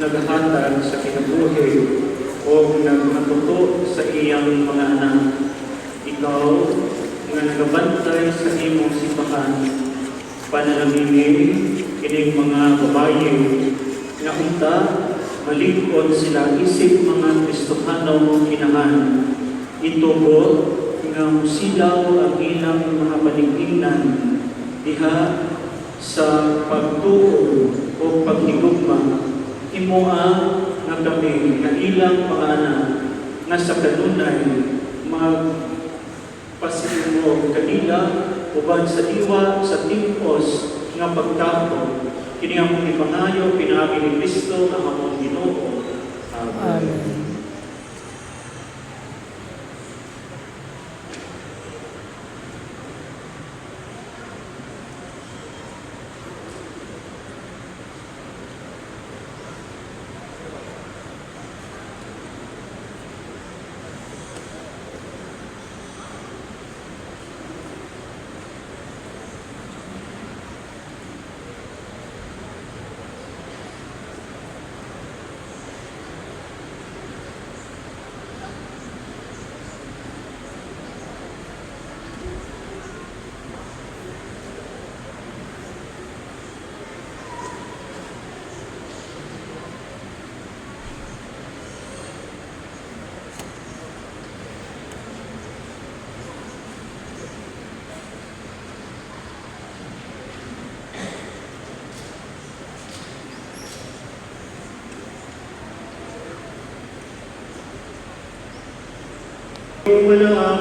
naghatag sa kinabuhi o nagmatuto sa iyang mga anak. Ikaw nga nagabantay sa imong simbahan, panalangin kining mga babaye nga unta malikod sila isip mga Kristohano kinahan. Itugot nga musilaw ang ilang mga paligingnan diha sa pagtuo o paghigugma. Imoa nga kami nga ilang mga anak nga sa kanunay magpasilmo kanila uban sa diwa sa timpos nga pagkapo. Kini among ipangayo pinaagi ni Kristo nga among Ginoo. Amen. Wala